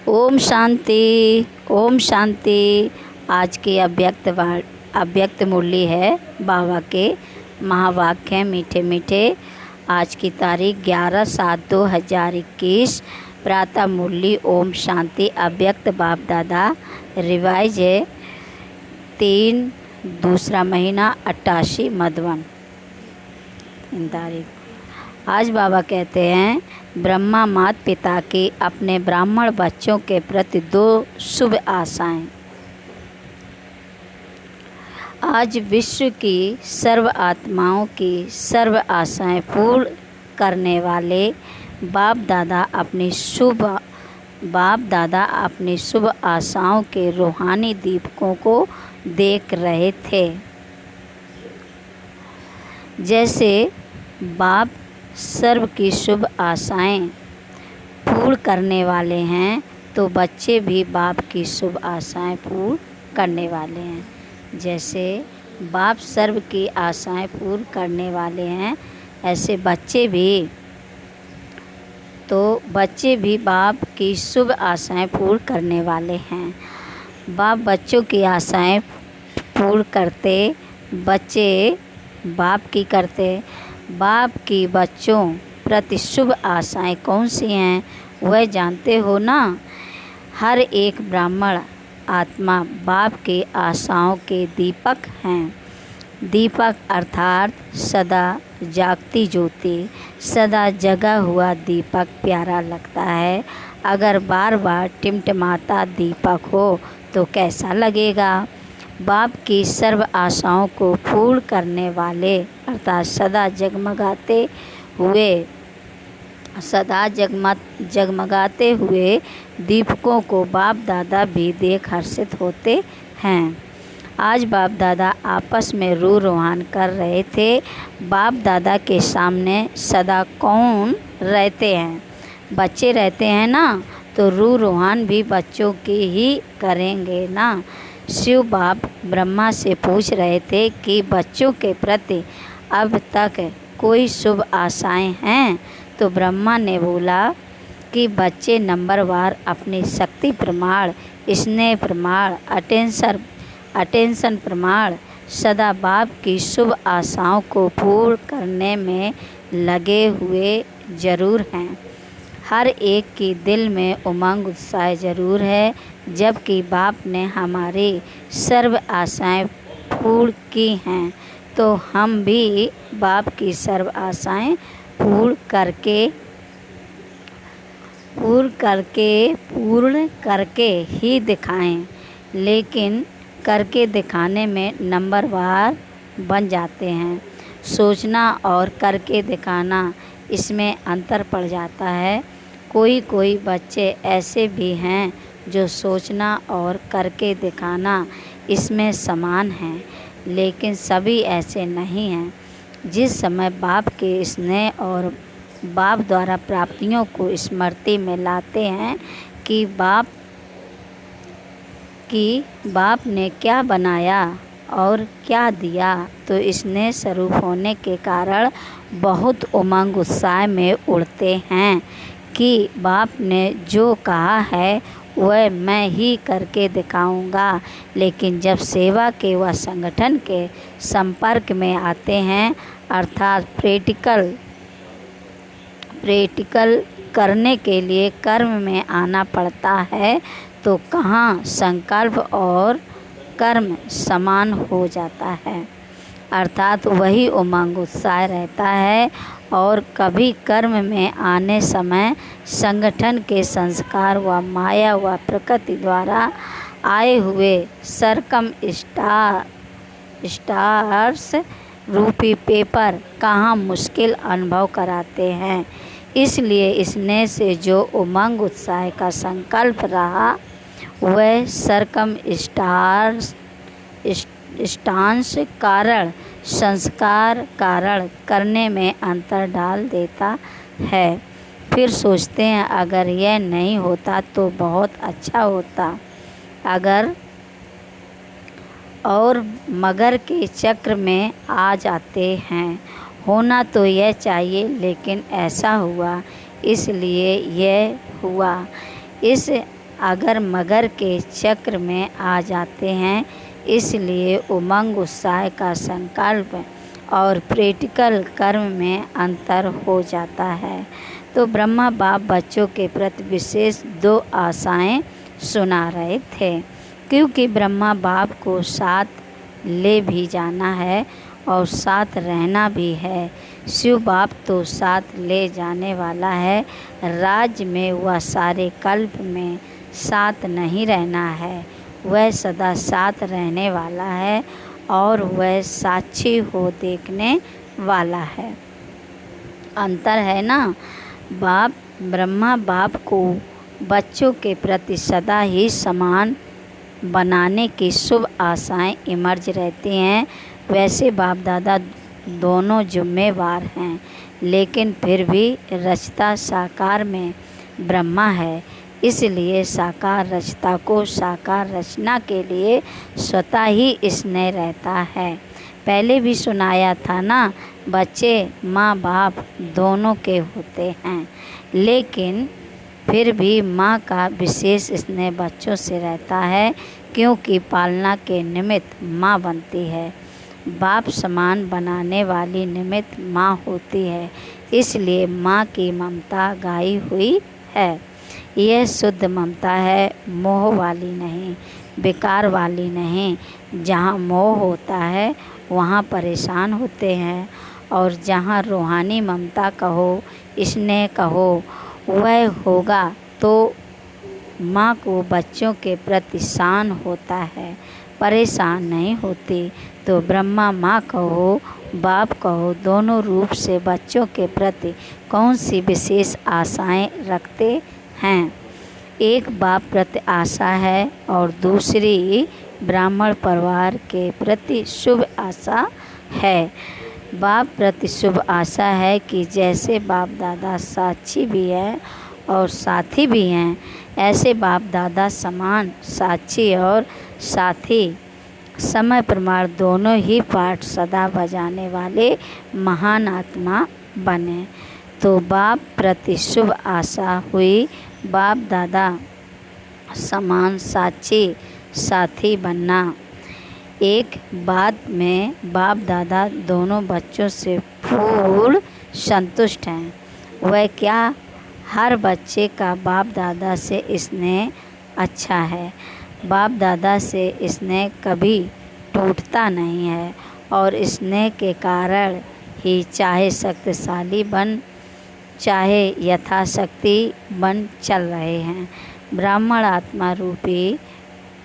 ओम शांति। ओम शांति। आज की अव्यक्त मुरली है बाबा के महावाक्य मीठे मीठे। आज की तारीख 11/7/2021। प्रातः मुरली ओम शांति अव्यक्त बाप दादा रिवाइज है 3 दूसरा महीना 88 मधवन इन तारीख। आज बाबा कहते हैं ब्रह्मा माता पिता की अपने ब्राह्मण बच्चों के प्रति 2 शुभ आशाएं। आज विश्व की सर्व आत्माओं की सर्व आशाएं पूर्ण करने वाले बाप दादा अपनी शुभ आशाओं के रूहानी दीपकों को देख रहे थे। जैसे बाप सर्व की शुभ आशाएं पूर्ण करने वाले हैं, तो बच्चे भी बाप की शुभ आशाएं पूर्ण करने वाले हैं। जैसे बाप सर्व की आशाएं पूर्ण करने वाले हैं, ऐसे बच्चे भी बाप की शुभ आशाएं पूर्ण करने वाले हैं। बाप बच्चों की आशाएं पूर्ण करते, बच्चे बाप की करते। बाप की बच्चों प्रति शुभ आशाएं कौन सी हैं, वह जानते हो ना। हर एक ब्राह्मण आत्मा बाप की आशाओं के दीपक हैं। दीपक अर्थात सदा जागती ज्योति, सदा जगा हुआ दीपक प्यारा लगता है। अगर बार बार टिमटिमाता दीपक हो तो कैसा लगेगा। बाप की सर्व आशाओं को पूर्ण करने वाले अर्थात सदा जगमगाते हुए दीपकों को बाप दादा भी देख हर्षित होते हैं। आज बाप दादा आपस में रूह रोहान कर रहे थे। बाप दादा के सामने सदा कौन रहते हैं, बच्चे रहते हैं ना, तो रूह रोहान भी बच्चों की ही करेंगे ना। शिव बाप ब्रह्मा से पूछ रहे थे कि बच्चों के प्रति अब तक कोई शुभ आशाएं हैं, तो ब्रह्मा ने बोला कि बच्चे नंबरवार अपनी शक्ति प्रमाण, स्नेह प्रमाण, अटेंशन प्रमाण सदा बाप की शुभ आशाओं को पूर्ण करने में लगे हुए ज़रूर हैं। हर एक के दिल में उमंग उत्साह ज़रूर है। जबकि बाप ने हमारी सर्व आशाएं पूर्ण की हैं, तो हम भी बाप की सर्व आशाएं पूर्ण करके ही दिखाएं। लेकिन करके दिखाने में नंबरवार बन जाते हैं। सोचना और करके दिखाना, इसमें अंतर पड़ जाता है। कोई बच्चे ऐसे भी हैं जो सोचना और करके दिखाना इसमें समान हैं, लेकिन सभी ऐसे नहीं हैं। जिस समय बाप के स्नेह और बाप द्वारा प्राप्तियों को स्मृति में लाते हैं कि बाप ने क्या बनाया और क्या दिया, तो स्नेह स्वरूप होने के कारण बहुत उमंग उत्साह में उड़ते हैं कि बाप ने जो कहा है वह मैं ही करके दिखाऊंगा। लेकिन जब सेवा के व संगठन के संपर्क में आते हैं, अर्थात प्रैक्टिकल करने के लिए कर्म में आना पड़ता है, तो कहाँ संकल्प और कर्म समान हो जाता है। अर्थात वही उमंग उत्साह रहता है। और कभी कर्म में आने समय संगठन के संस्कार व माया व प्रकृति द्वारा आए हुए सरकम स्टार्स रूपी पेपर कहाँ मुश्किल अनुभव कराते हैं। इसलिए स्नेह से जो उमंग उत्साह का संकल्प रहा, वह सरकम स्टांस कारण संस्कार कारण करने में अंतर डाल देता है। फिर सोचते हैं अगर यह नहीं होता तो बहुत अच्छा होता। और मगर के चक्र में आ जाते हैं। होना तो यह चाहिए, लेकिन ऐसा हुआ इसलिए यह हुआ। इस अगर मगर के चक्र में आ जाते हैं। इसलिए उमंग उत्साह का संकल्प और प्रैक्टिकल कर्म में अंतर हो जाता है। तो ब्रह्मा बाप बच्चों के प्रति विशेष 2 आशाएं सुना रहे थे, क्योंकि ब्रह्मा बाप को साथ ले भी जाना है और साथ रहना भी है। शिव बाप तो साथ ले जाने वाला है, राज्य में वह सारे कल्प में साथ नहीं रहना है, वह सदा साथ रहने वाला है और वह साक्षी हो देखने वाला है। अंतर है ना। बाप ब्रह्मा बाप को बच्चों के प्रति सदा ही समान बनाने की शुभ आशाएं इमर्ज रहती हैं। वैसे बाप दादा दोनों जिम्मेवार हैं, लेकिन फिर भी रचता साकार में ब्रह्मा है। इसलिए साकार रचता को साकार रचना के लिए स्वतः ही स्नेह रहता है। पहले भी सुनाया था ना, बच्चे माँ बाप दोनों के होते हैं, लेकिन फिर भी माँ का विशेष स्नेह बच्चों से रहता है, क्योंकि पालना के निमित्त माँ बनती है। बाप समान बनाने वाली निमित्त माँ होती है। इसलिए माँ की ममता गाई हुई है। यह शुद्ध ममता है, मोह वाली नहीं, बेकार वाली नहीं। जहाँ मोह होता है वहाँ परेशान होते हैं, और जहाँ रूहानी ममता कहो, स्नेह कहो, वह होगा तो माँ को बच्चों के प्रति शान होता है, परेशान नहीं होती। तो ब्रह्मा माँ कहो बाप कहो, दोनों रूप से बच्चों के प्रति कौन सी विशेष आशाएं रखते हैं। एक बाप प्रति आशा है और दूसरी ब्राह्मण परिवार के प्रति शुभ आशा है। बाप प्रति शुभ आशा है कि जैसे बाप दादा साक्षी भी है और साथी भी हैं, ऐसे बाप दादा समान साक्षी और साथी समय प्रमाण दोनों ही पाठ सदा बजाने वाले महान आत्मा बने। तो बाप प्रति शुभ आशा हुई, बाप दादा समान साक्षी साथी बनना। एक बात में बाप दादा दोनों बच्चों से पूर्ण संतुष्ट हैं। वह क्या, हर बच्चे का बाप दादा से स्नेह अच्छा है। बाप दादा से स्नेह कभी टूटता नहीं है, और स्नेह के कारण ही चाहे शक्तिशाली बन, चाहे यथाशक्ति बन चल रहे हैं। ब्राह्मण आत्मा रूपी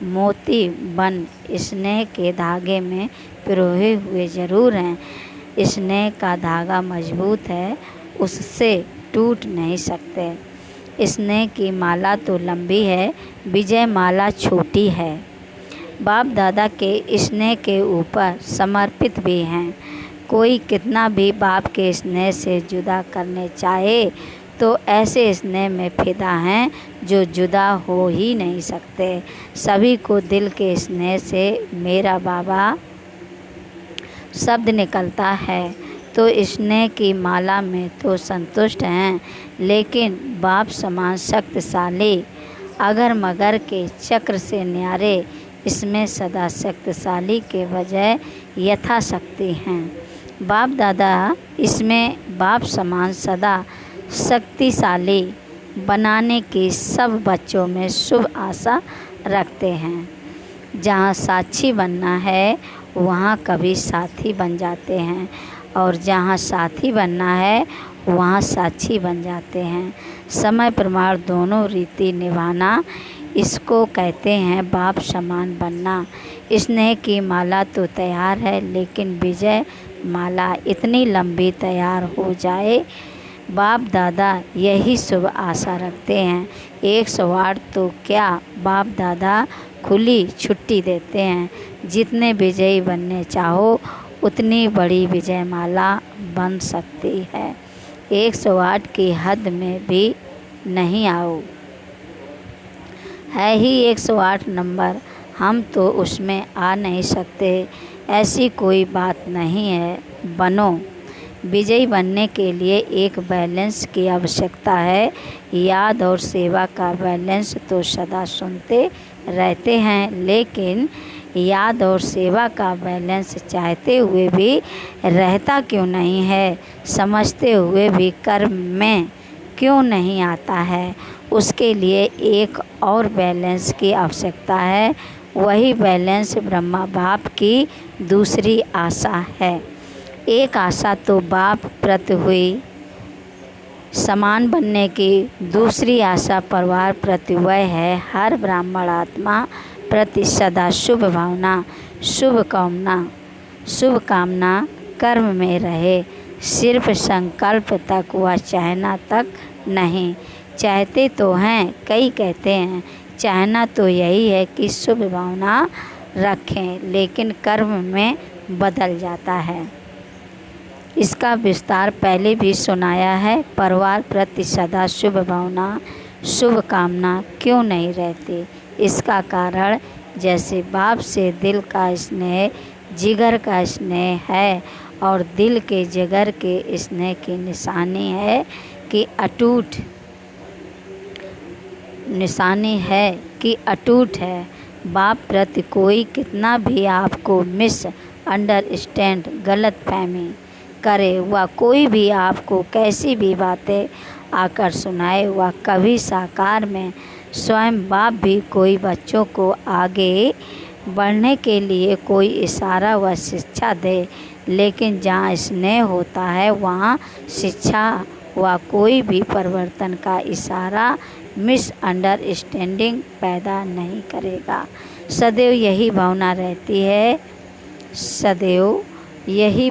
मोती बन स्नेह के धागे में पिरोए हुए जरूर हैं। स्नेह का धागा मजबूत है, उससे टूट नहीं सकते। स्नेह की माला तो लंबी है, विजय माला छोटी है। बाप दादा के स्नेह के ऊपर समर्पित भी हैं। कोई कितना भी बाप के स्नेह से जुदा करने चाहे तो ऐसे स्नेह में फिदा हैं जो जुदा हो ही नहीं सकते। सभी को दिल के स्नेह से मेरा बाबा शब्द निकलता है, तो स्नेह की माला में तो संतुष्ट हैं, लेकिन बाप समान शक्तिशाली अगर मगर के चक्र से न्यारे इसमें सदा शक्तिशाली के बजाय यथाशक्ति हैं। बाप दादा इसमें बाप समान सदा शक्तिशाली बनाने की सब बच्चों में शुभ आशा रखते हैं। जहाँ साक्षी बनना है वहाँ कभी साथी बन जाते हैं, और जहाँ साथी बनना है वहाँ साक्षी बन जाते हैं। समय प्रमाण दोनों रीति निभाना, इसको कहते हैं बाप समान बनना। स्नेह की माला तो तैयार है, लेकिन विजय माला इतनी लंबी तैयार हो जाए, बाप दादा यही शुभ आशा रखते हैं। 108 तो क्या, बाप दादा खुली छुट्टी देते हैं। जितने विजयी बनने चाहो उतनी बड़ी विजय माला बन सकती है। 108 की हद में भी नहीं आओ। है ही 108 नंबर, हम तो उसमें आ नहीं सकते, ऐसी कोई बात नहीं है। बनो, विजयी बनने के लिए एक बैलेंस की आवश्यकता है। याद और सेवा का बैलेंस तो सदा सुनते रहते हैं, लेकिन याद और सेवा का बैलेंस चाहते हुए भी रहता क्यों नहीं है? समझते हुए भी कर्म में क्यों नहीं आता है? उसके लिए एक और बैलेंस की आवश्यकता है। वही बैलेंस ब्रह्मा बाप की दूसरी आशा है। एक आशा तो बाप प्रति हुई समान बनने की, दूसरी आशा परिवार प्रति वह है हर ब्राह्मण आत्मा प्रति सदा शुभ भावना, शुभ कामना कर्म में रहे। सिर्फ संकल्प तक व चाहना तक नहीं। चाहते तो हैं, कई कहते हैं चाहना तो यही है कि शुभ भावना रखें, लेकिन कर्म में बदल जाता है। इसका विस्तार पहले भी सुनाया है। परिवार प्रति सदा शुभ भावना, शुभ कामना क्यों नहीं रहती? इसका कारण जैसे बाप से दिल का स्नेह, जिगर का स्नेह है और दिल के जिगर के स्नेह की निशानी है कि अटूट है। बाप प्रति कोई कितना भी आपको मिस अंडरस्टैंड, गलत फहमी करे, वह कोई भी आपको कैसी भी बातें आकर सुनाए, वह कभी साकार में स्वयं बाप भी कोई बच्चों को आगे बढ़ने के लिए कोई इशारा व शिक्षा दे, लेकिन जहाँ स्नेह होता है वहाँ शिक्षा व कोई भी परिवर्तन का इशारा मिसअंडरस्टैंडिंग पैदा नहीं करेगा। सदैव यही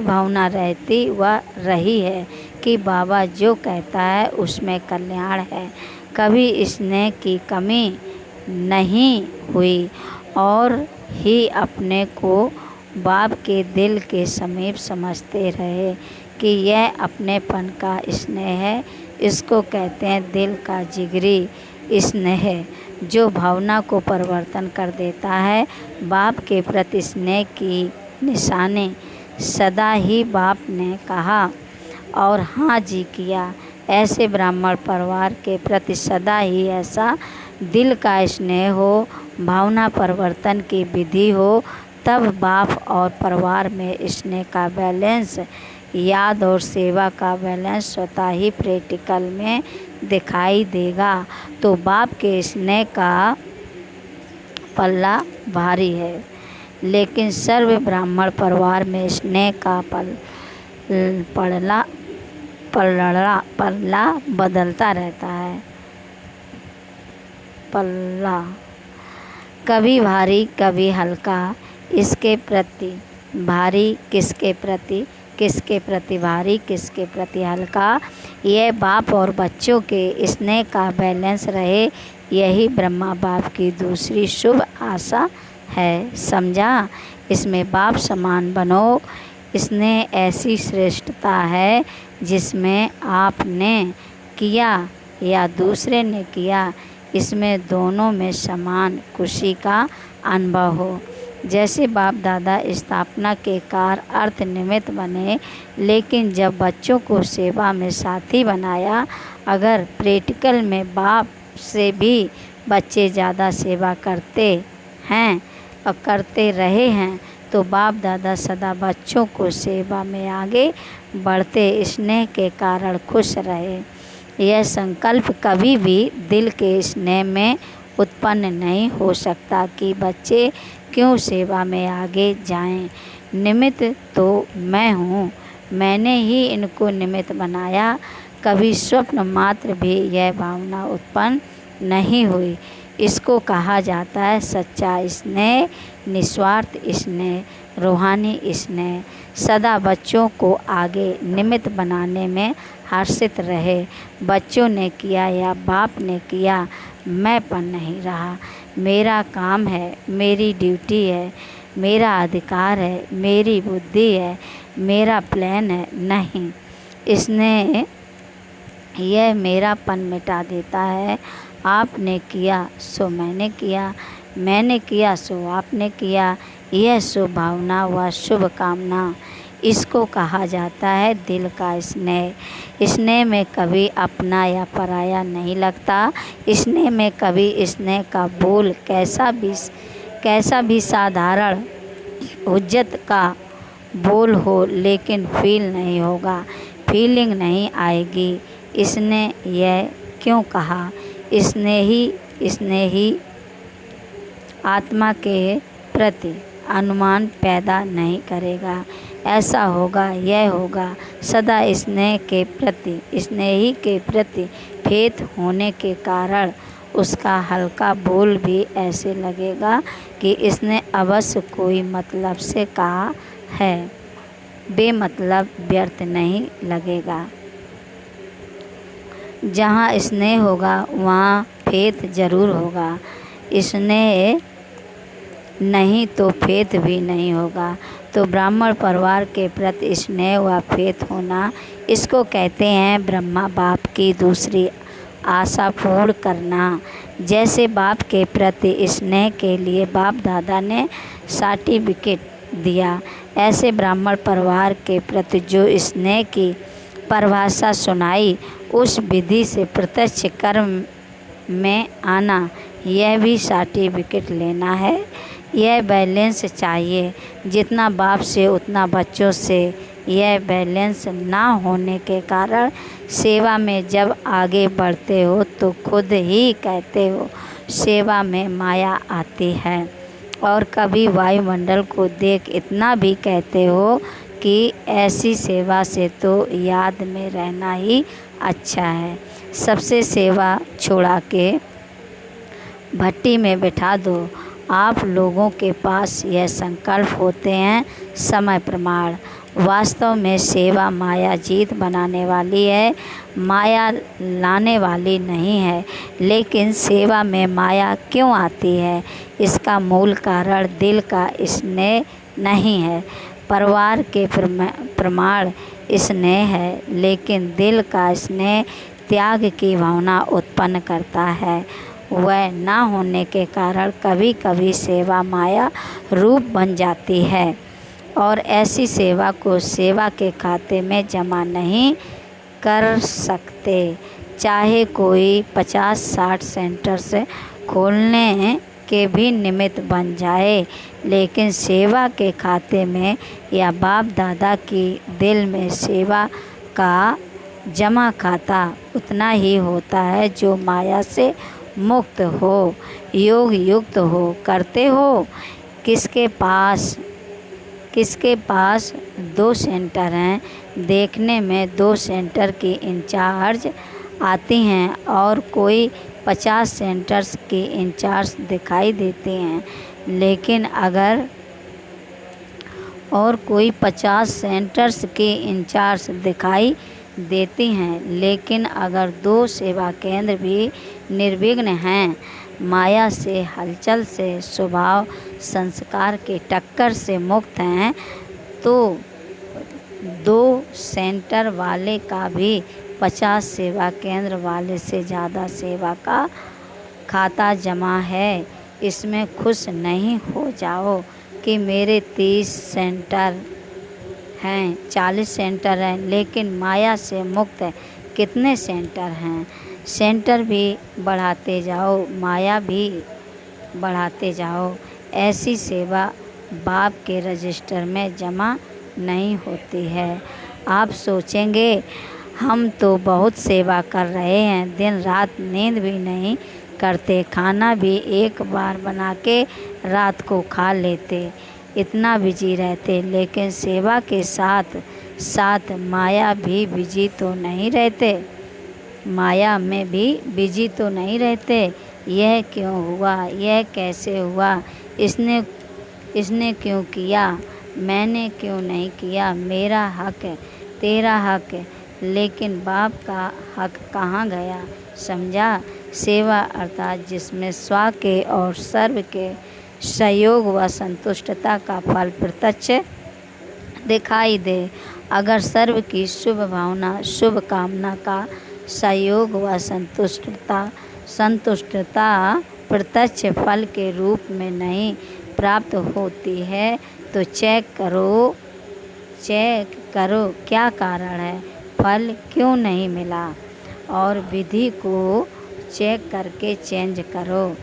भावना रहती व रही है कि बाबा जो कहता है उसमें कल्याण है। कभी स्नेह की कमी नहीं हुई और ही अपने को बाप के दिल के समीप समझते रहे कि यह अपनेपन का स्नेह है। इसको कहते हैं दिल का जिगरी स्नेह, जो भावना को परिवर्तन कर देता है। बाप के प्रति स्नेह की निशानी सदा ही बाप ने कहा और हाँ जी किया। ऐसे ब्राह्मण परिवार के प्रति सदा ही ऐसा दिल का स्नेह हो, भावना परिवर्तन की विधि हो, तब बाप और परिवार में स्नेह का बैलेंस, याद और सेवा का बैलेंस स्वतः ही प्रैक्टिकल में दिखाई देगा। तो बाप के स्नेह का पल्ला भारी है, लेकिन सर्व ब्राह्मण परिवार में स्नेह का पल्ला बदलता रहता है। पल्ला कभी भारी कभी हल्का। इसके प्रति भारी किसके प्रति भारी, किसके प्रति हल्का। यह बाप और बच्चों के स्नेह का बैलेंस रहे, यही ब्रह्मा बाप की दूसरी शुभ आशा है। समझा? इसमें बाप समान बनो। स्नेह ऐसी श्रेष्ठता है जिसमें आपने किया या दूसरे ने किया, इसमें दोनों में समान खुशी का अनुभव हो। जैसे बाप दादा स्थापना के कार अर्थ निमित्त बने, लेकिन जब बच्चों को सेवा में साथी बनाया, अगर प्रैक्टिकल में बाप से भी बच्चे ज़्यादा सेवा करते हैं और करते रहे हैं, तो बाप दादा सदा बच्चों को सेवा में आगे बढ़ते स्नेह के कारण खुश रहे। यह संकल्प कभी भी दिल के स्नेह में उत्पन्न नहीं हो सकता कि बच्चे क्यों सेवा में आगे जाएं। निमित्त तो मैं हूँ, मैंने ही इनको निमित्त बनाया। कभी स्वप्न मात्र भी यह भावना उत्पन्न नहीं हुई। इसको कहा जाता है सच्चा स्नेह, निस्वार्थ स्नेह, रूहानी स्नेह। सदा बच्चों को आगे निमित्त बनाने में हर्षित रहे। बच्चों ने किया या बाप ने किया, मैंपन नहीं रहा। मेरा काम है, मेरी ड्यूटी है, मेरा अधिकार है, मेरी बुद्धि है, मेरा प्लान है, नहीं। इसने यह मेरापन मिटा देता है। आपने किया सो मैंने किया, मैंने किया सो आपने किया। यह शुभ भावना व शुभ कामना, इसको कहा जाता है दिल का स्नेह। स्नेह में कभी अपना या पराया नहीं लगता। स्नेह में कभी स्नेह का बोल कैसा भी साधारण हुज्जत का बोल हो, लेकिन फील नहीं होगा, फीलिंग नहीं आएगी। इसने यह क्यों कहा? स्नेही आत्मा के प्रति अनुमान पैदा नहीं करेगा। ऐसा होगा, यह होगा। सदा स्नेही के प्रति फेथ होने के कारण उसका हल्का बोल भी ऐसे लगेगा कि इसने अवश्य कोई मतलब से कहा है, बेमतलब व्यर्थ नहीं लगेगा। जहाँ स्नेह होगा वहाँ फेथ जरूर होगा। स्नेह नहीं तो फेथ भी नहीं होगा। तो ब्राह्मण परिवार के प्रति स्नेह व फेथ होना, इसको कहते हैं ब्रह्मा बाप की दूसरी आशा पूर्ण करना। जैसे बाप के प्रति स्नेह के लिए बाप दादा ने सर्टिफिकेट दिया, ऐसे ब्राह्मण परिवार के प्रति जो स्नेह की परिभाषा सुनाई, उस विधि से प्रत्यक्ष कर्म में आना, यह भी सर्टिफिकेट लेना है। यह बैलेंस चाहिए, जितना बाप से उतना बच्चों से। यह बैलेंस ना होने के कारण सेवा में जब आगे बढ़ते हो तो खुद ही कहते हो सेवा में माया आती है, और कभी वायुमंडल को देख इतना भी कहते हो कि ऐसी सेवा से तो याद में रहना ही अच्छा है। सबसे सेवा छुड़ा के भट्टी में बैठा दो। आप लोगों के पास यह संकल्प होते हैं समय प्रमाण। वास्तव में सेवा माया जीत बनाने वाली है, माया लाने वाली नहीं है। लेकिन सेवा में माया क्यों आती है? इसका मूल कारण दिल का स्नेह नहीं है। परिवार के प्रमाण स्नेह है, लेकिन दिल का स्नेह त्याग की भावना उत्पन्न करता है। वह ना होने के कारण कभी कभी सेवा माया रूप बन जाती है, और ऐसी सेवा को सेवा के खाते में जमा नहीं कर सकते। चाहे कोई 50-60 सेंटर से खोलने के भी निमित्त बन जाए, लेकिन सेवा के खाते में या बाप दादा की दिल में सेवा का जमा खाता उतना ही होता है जो माया से मुक्त हो, योग युक्त हो। करते हो किसके पास 2 सेंटर हैं, देखने में 2 सेंटर की इंचार्ज आती हैं और कोई 50 सेंटर्स की इंचार्ज दिखाई देते हैं। लेकिन अगर और कोई 50 सेंटर्स की इंचार्ज दिखाई देती हैं, लेकिन अगर 2 सेवा केंद्र भी निर्विघ्न हैं, माया से, हलचल से, स्वभाव संस्कार के टक्कर से मुक्त हैं, तो 2 सेंटर वाले का भी 50 सेवा केंद्र वाले से ज़्यादा सेवा का खाता जमा है। इसमें खुश नहीं हो जाओ कि मेरे 30 सेंटर हैं, 40 सेंटर हैं, लेकिन माया से मुक्त कितने सेंटर हैं? सेंटर भी बढ़ाते जाओ, माया भी बढ़ाते जाओ। ऐसी सेवा बाप के रजिस्टर में जमा नहीं होती है। आप सोचेंगे हम तो बहुत सेवा कर रहे हैं, दिन रात नींद भी नहीं करते, खाना भी एक बार बना के रात को खा लेते, इतना बिजी रहते, लेकिन सेवा के साथ साथ माया भी बिजी तो नहीं रहते, माया में भी बिजी तो नहीं रहते। यह क्यों हुआ? यह कैसे हुआ? इसने क्यों किया? मैंने क्यों नहीं किया? मेरा हक है, तेरा हक है, लेकिन बाप का हक कहाँ गया? समझा? सेवा अर्थात जिसमें स्व के और सर्व के सहयोग व संतुष्टता का फल प्रत्यक्ष दिखाई दे। अगर सर्व की शुभ भावना, शुभ कामना का सहयोग व संतुष्टता प्रत्यक्ष फल के रूप में नहीं प्राप्त होती है, तो चेक करो चेक करो क्या कारण है, फल क्यों नहीं मिला, और विधि को चेक करके चेंज करो।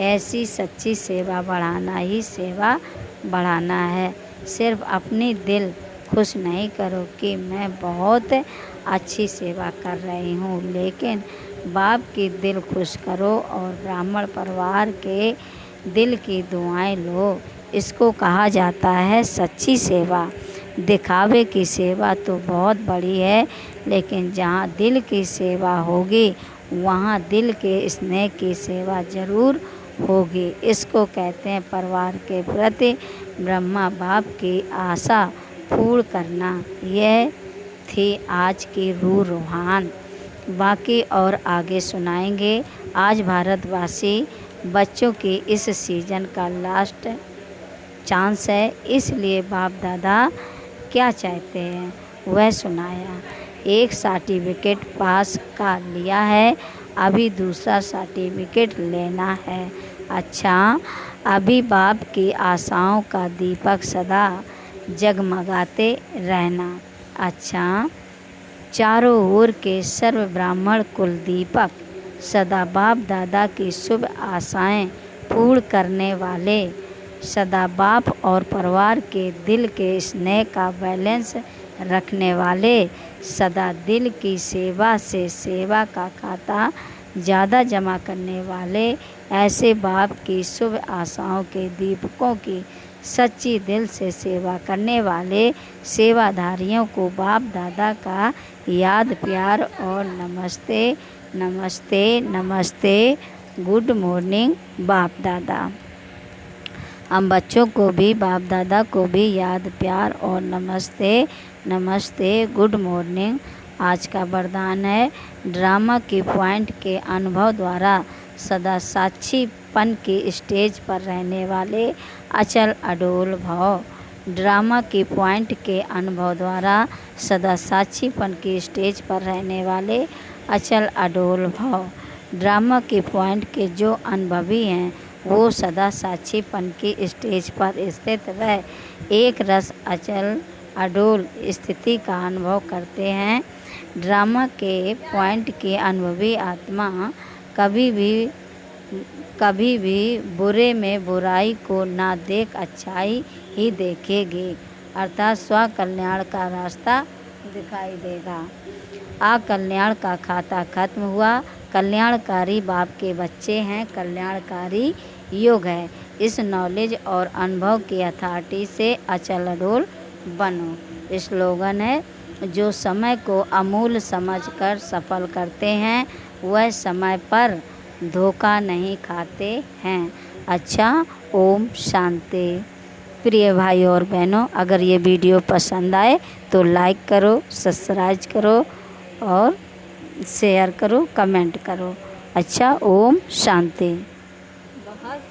ऐसी सच्ची सेवा बढ़ाना ही सेवा बढ़ाना है। सिर्फ अपनी दिल खुश नहीं करो कि मैं बहुत अच्छी सेवा कर रही हूँ, लेकिन बाप की दिल खुश करो और ब्राह्मण परिवार के दिल की दुआएं लो। इसको कहा जाता है सच्ची सेवा। दिखावे की सेवा तो बहुत बड़ी है, लेकिन जहाँ दिल की सेवा होगी वहाँ दिल के स्नेह की सेवा ज़रूर होगी। इसको कहते हैं परिवार के प्रति ब्रह्मा बाप की आशा पूर्ण करना। यह थी आज की रूह रूहान। बाकी और आगे सुनाएंगे। आज भारतवासी बच्चों की इस सीज़न का लास्ट चांस है, इसलिए बाप दादा क्या चाहते हैं वह सुनाया। एक सर्टिफिकेट पास का लिया है, अभी दूसरा सर्टिफिकेट लेना है। अच्छा, अभी बाप की आशाओं का दीपक सदा जगमगाते रहना। अच्छा, चारों ओर के सर्व ब्राह्मण कुल दीपक सदा बाप दादा की शुभ आशाएं पूर्ण करने वाले, सदा बाप और परिवार के दिल के स्नेह का बैलेंस रखने वाले, सदा दिल की सेवा से सेवा का खाता ज़्यादा जमा करने वाले, ऐसे बाप की शुभ आशाओं के दीपकों की सच्ची दिल से सेवा करने वाले सेवाधारियों को बाप दादा का याद प्यार और नमस्ते नमस्ते नमस्ते। गुड मॉर्निंग बाप दादा। हम बच्चों को भी बाप दादा को भी याद प्यार और नमस्ते नमस्ते गुड मॉर्निंग। आज का वरदान है ड्रामा की पॉइंट के अनुभव द्वारा सदा साक्षीपन की स्टेज पर रहने वाले अचल अडोल भव। ड्रामा की पॉइंट के अनुभव द्वारा सदा साक्षीपन की स्टेज पर रहने वाले अचल अडोल भव। ड्रामा की पॉइंट के जो अनुभवी हैं वो सदा साक्षीपन की स्टेज पर स्थित रह एक रस अचल अडोल स्थिति का अनुभव करते हैं। ड्रामा के पॉइंट की अनुभवी आत्मा कभी भी बुरे में बुराई को ना देख अच्छाई ही देखेगी, अर्थात स्व कल्याण का रास्ता दिखाई देगा। अकल्याण का खाता खत्म हुआ, कल्याणकारी बाप के बच्चे हैं, कल्याणकारी योग है। इस नॉलेज और अनुभव की अथॉरिटी से अचल अडोल बनो। स्लोगन है जो समय को अमूल्य समझकर सफल करते हैं वह समय पर धोखा नहीं खाते हैं। अच्छा, ओम शांति। प्रिय भाई और बहनों, अगर ये वीडियो पसंद आए तो लाइक करो, सब्सक्राइब करो और शेयर करो, कमेंट करो। अच्छा, ओम शांति। बहुत